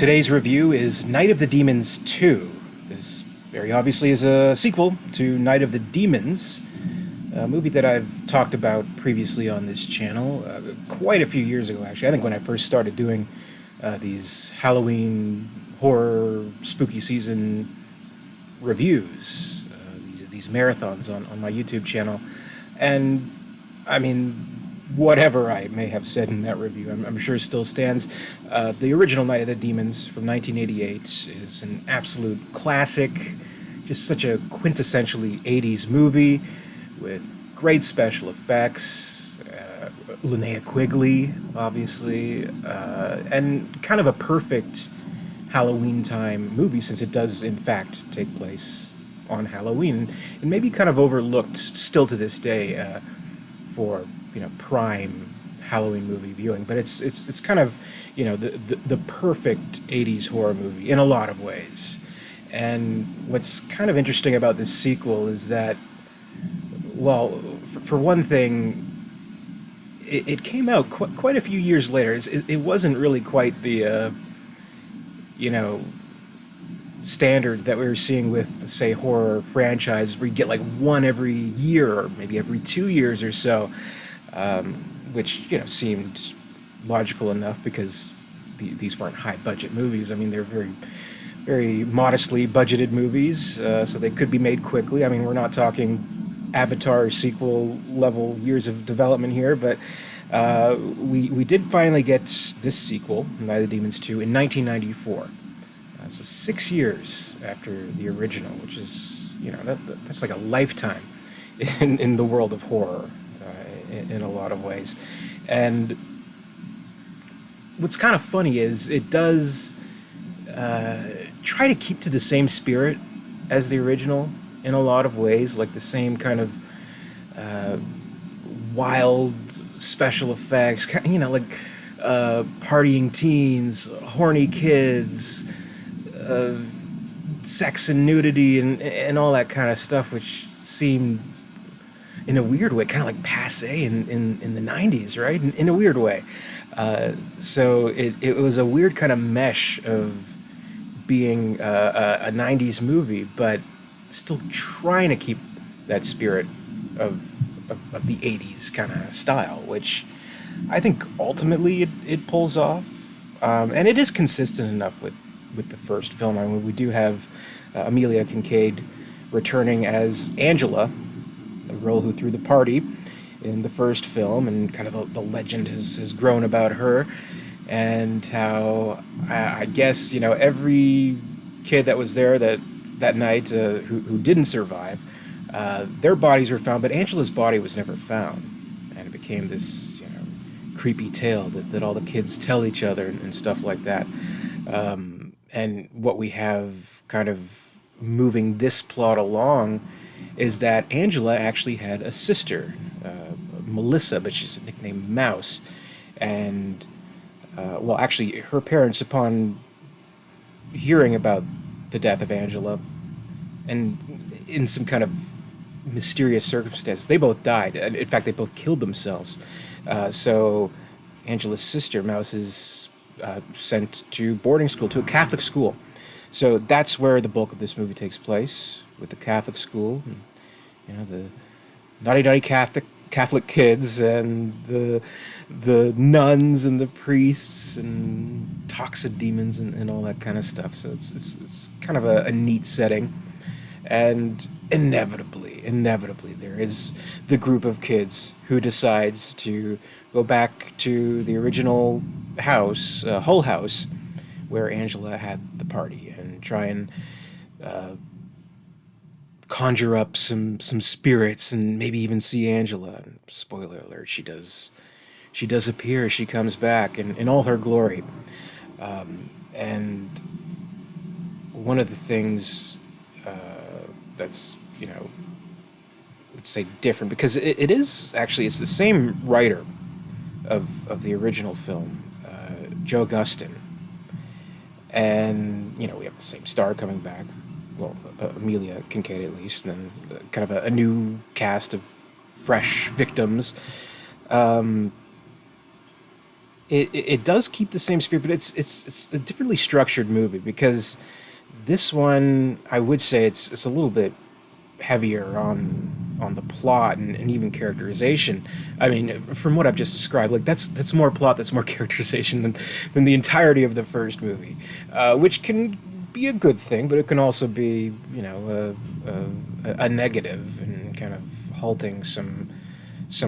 Today's review is Night of the Demons 2. This very obviously is a sequel to Night of the Demons, a movie that I've talked about previously on this channel, quite a few years ago actually. I think when I first started doing these Halloween horror spooky season reviews, these marathons on my YouTube channel. And I mean, whatever I may have said in that review, I'm sure still stands. The original Night of the Demons from 1988 is an absolute classic, just such a quintessentially 80s movie with great special effects, Linnea Quigley, obviously, and kind of a perfect Halloween time movie, since it does in fact take place on Halloween, and maybe kind of overlooked still to this day for prime Halloween movie viewing. But it's kind of the perfect 80s horror movie in a lot of ways. And what's kind of interesting about this sequel is that, well, for one thing, it came out quite a few years later. It wasn't really quite the standard that we were seeing with, say, horror franchises, where you get like one every year or maybe every 2 years or so, which seemed logical enough because these weren't high budget movies. I mean, they're very, very modestly budgeted movies, so they could be made quickly. I mean, we're not talking Avatar sequel level years of development here, but we did finally get this sequel, Night of the Demons 2, in 1994. So 6 years after the original, which is, that's like a lifetime in the world of horror in a lot of ways. And what's kind of funny is it does try to keep to the same spirit as the original in a lot of ways, like the same kind of wild special effects, like partying teens, horny kids, sex and nudity and all that kind of stuff, which seemed in a weird way kind of like passé in the 90s, right? In a weird way. So it was a weird kind of mesh of being a 90s movie, but still trying to keep that spirit of the 80s kind of style, which I think ultimately it pulls off. And it is consistent enough with the first film. I mean, we do have Amelia Kincaid returning as Angela, the role who threw the party in the first film, and kind of the legend has grown about her, and how I guess every kid that was there that night who didn't survive, their bodies were found, but Angela's body was never found, and it became this creepy tale that all the kids tell each other and stuff like that. And what we have kind of moving this plot along is that Angela actually had a sister, Melissa, but she's nicknamed Mouse. And, well, actually, her parents, upon hearing about the death of Angela, and in some kind of mysterious circumstances, they both died. In fact, they both killed themselves. So Angela's sister, Mouse, is sent to boarding school, to a Catholic school. So that's where the bulk of this movie takes place, with the Catholic school, and, the naughty Catholic kids, and the nuns and the priests and toxic demons and all that kind of stuff. So it's kind of a neat setting, and inevitably there is the group of kids who decides to go back to the original house, Hull House, where Angela had the party, and try and conjure up some spirits, and maybe even see Angela. And spoiler alert, she does appear. She comes back in all her glory. And one of the things that's let's say different, because it is actually, it's the same writer of the original film, Joe Gustin, and we have the same star coming back, well, Amelia Kincaid at least, and then kind of a new cast of fresh victims. it does keep the same spirit, but it's a differently structured movie because this one I would say it's a little bit heavier on the plot and even characterization. I mean, from what I've just described, like that's more plot, that's more characterization than the entirety of the first movie, which can be a good thing, but it can also be a negative and kind of halting some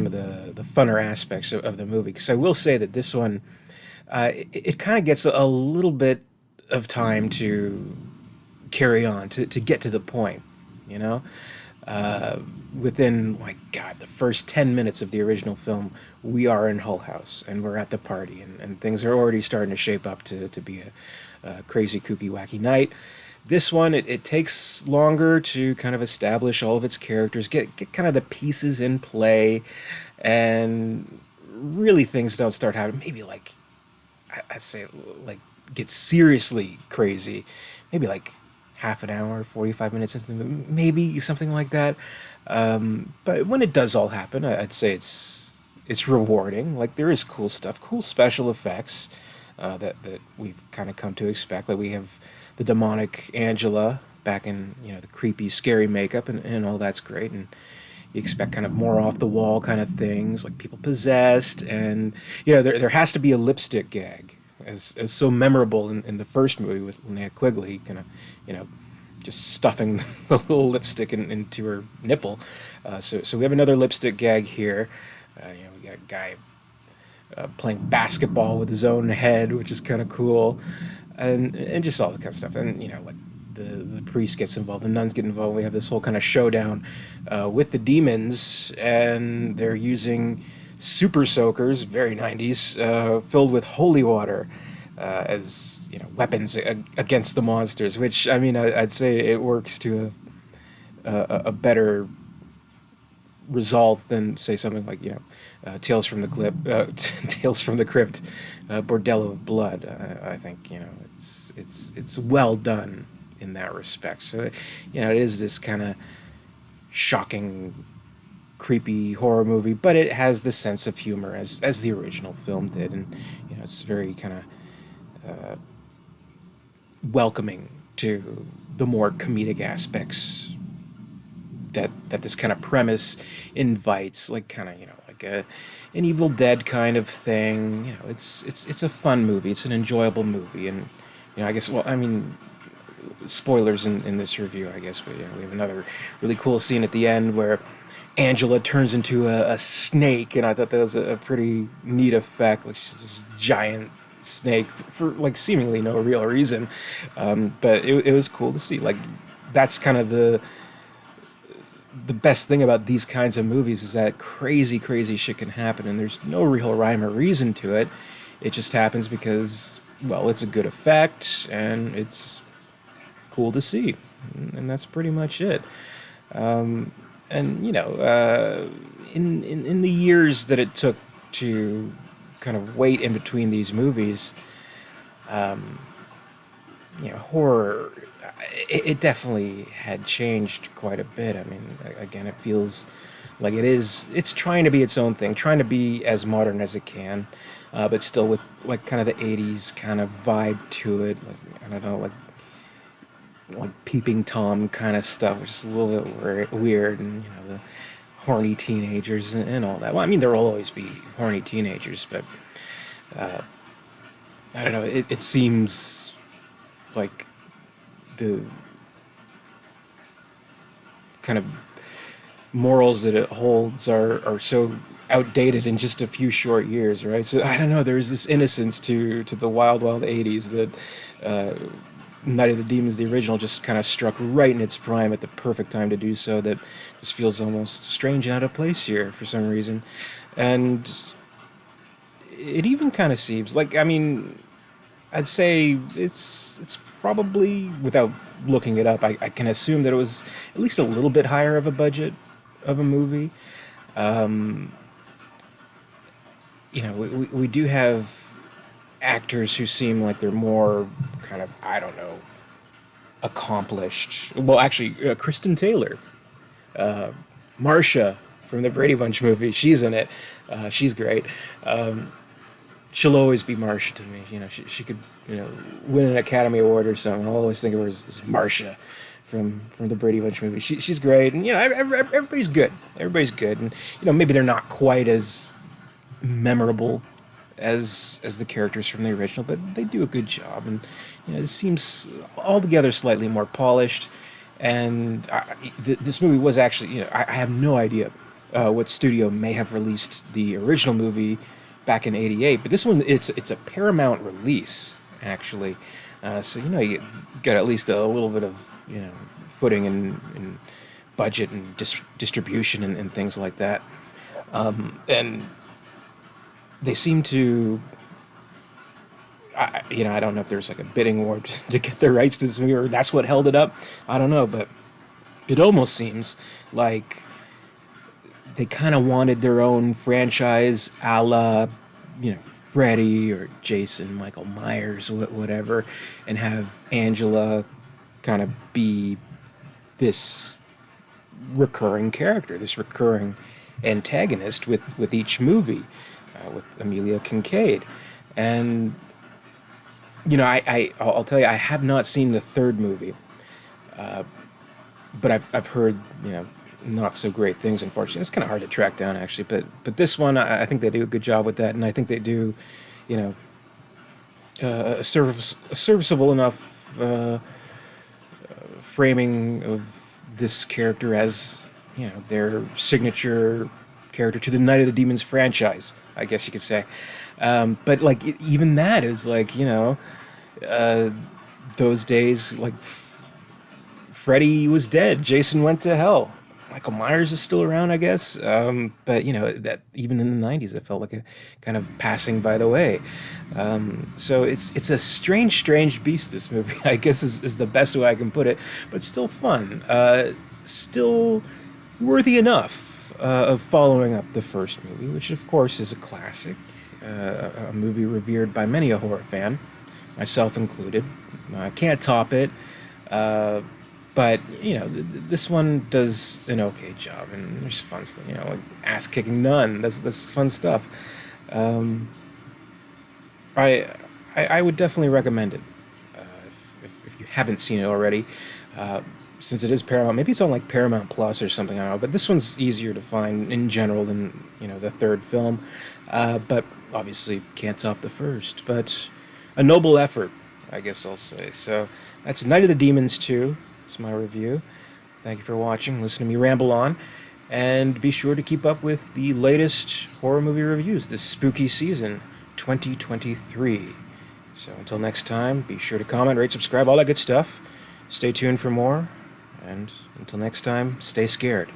of the funner aspects of the movie. Because I will say that this one, it kind of gets a little bit of time to carry on to get to the point, you know. Within like God, the first 10 minutes of the original film, we are in Hull House and we're at the party, and things are already starting to shape up to be a crazy, kooky, wacky night. This one, it takes longer to kind of establish all of its characters, get kind of the pieces in play, and really things don't start happening. Maybe like I'd say like get seriously crazy, maybe like half an hour, 45 minutes into the movie, maybe something like that. But when it does all happen, I'd say it's rewarding. Like there is cool stuff, cool special effects that we've kind of come to expect. Like we have the demonic Angela back in the creepy, scary makeup, and all that's great. And you expect kind of more off the wall kind of things, like people possessed, and there has to be a lipstick gag, as so memorable in the first movie with Linnea Quigley, kind of just stuffing the little lipstick into her nipple. So we have another lipstick gag here. We got a guy playing basketball with his own head, which is kind of cool, and just all that kind of stuff. And like the priest gets involved, the nuns get involved. We have this whole kind of showdown with the demons, and they're using super soakers, very 90s, filled with holy water as weapons against the monsters. Which I mean, I'd say it works to a better result than say something like Tales from the Tales from the Crypt, Bordello of Blood. I think it's well done in that respect. So it is this kind of shocking, creepy horror movie, but it has the sense of humor as the original film did, and it's very kind of welcoming to the more comedic aspects that this kind of premise invites, like kind of like an Evil Dead kind of thing. It's a fun movie. It's an enjoyable movie, and I guess, well, I mean, spoilers in this review, I guess, but we have another really cool scene at the end where Angela turns into a snake, and I thought that was a pretty neat effect. Like she's this giant snake for like seemingly no real reason, but it was cool to see. Like that's kind of the best thing about these kinds of movies is that crazy shit can happen, and there's no real rhyme or reason to it. It just happens because, well, it's a good effect and it's cool to see, and that's pretty much it. And in the years that it took to kind of wait in between these movies, horror, it definitely had changed quite a bit. I mean, again, it feels like it's trying to be its own thing, trying to be as modern as it can, but still with like kind of the 80s kind of vibe to it. Like, I don't know, like Peeping Tom kind of stuff, which is a little bit weird, and the horny teenagers and all that. Well, I mean, there will always be horny teenagers, but I don't know. It seems like the kind of morals that it holds are so outdated in just a few short years, right? So I don't know. There's this innocence to the wild 80s that Night of the Demons, the original, just kind of struck right in its prime at the perfect time to do so. That just feels almost strange and out of place here for some reason, and it even kind of seems like, I mean, I'd say it's probably, without looking it up, I can assume that it was at least a little bit higher of a budget of a movie. We do have actors who seem like they're more kind of, I don't know, accomplished. Well, actually, Kristen Taylor, Marsha from the Brady Bunch movie, she's in it. She's great. she'll always be Marcia to me. You know, she could, you know, win an Academy Award or something. I'll always think of her as Marcia from the Brady Bunch movie. She's great, and you know, everybody's good. Everybody's good, and you know, maybe they're not quite as memorable as the characters from the original, but they do a good job, and you know, it seems altogether slightly more polished. And this movie was actually, you know, I have no idea what studio may have released the original movie back in '88, but this one it's a Paramount release actually, so you know you get at least a little bit of, you know, footing and budget and distribution and things like that, and they seem to. You know, I don't know if there's like a bidding war to get the rights to this movie, or that's what held it up. I don't know, but it almost seems like they kind of wanted their own franchise, a la, you know, Freddy or Jason, Michael Myers, whatever, and have Angela kind of be this recurring character, this recurring antagonist with each movie, with Amelia Kincaid. And you know, I'll tell you, I have not seen the third movie, but I've heard, you know, not so great things. Unfortunately, it's kind of hard to track down actually. But this one, I think they do a good job with that, and I think they do, you know, a serviceable enough framing of this character as, you know, their signature character to the Night of the Demons franchise, I guess you could say. But like even that is like, you know, those days, like Freddy was dead, Jason went to hell, Michael Myers is still around, I guess. But you know that even in the '90s, it felt like a kind of passing by the way. So it's a strange beast. This movie, I guess, is the best way I can put it, but still fun, still worthy enough of following up the first movie, which of course is a classic. A movie revered by many a horror fan, myself included. I can't top it, but you know, this one does an okay job, and there's fun stuff. You know, like ass kicking nun. That's fun stuff. I would definitely recommend it if you haven't seen it already. Since it is Paramount, maybe it's on like Paramount Plus or something. I don't know, but this one's easier to find in general than, you know, the third film. But obviously can't top the first. But a noble effort, I guess I'll say. So that's Night of the Demons 2. It's my review. Thank you for watching. Listen to me ramble on. And be sure to keep up with the latest horror movie reviews this spooky season, 2023. So until next time, be sure to comment, rate, subscribe, all that good stuff. Stay tuned for more. And until next time, stay scared.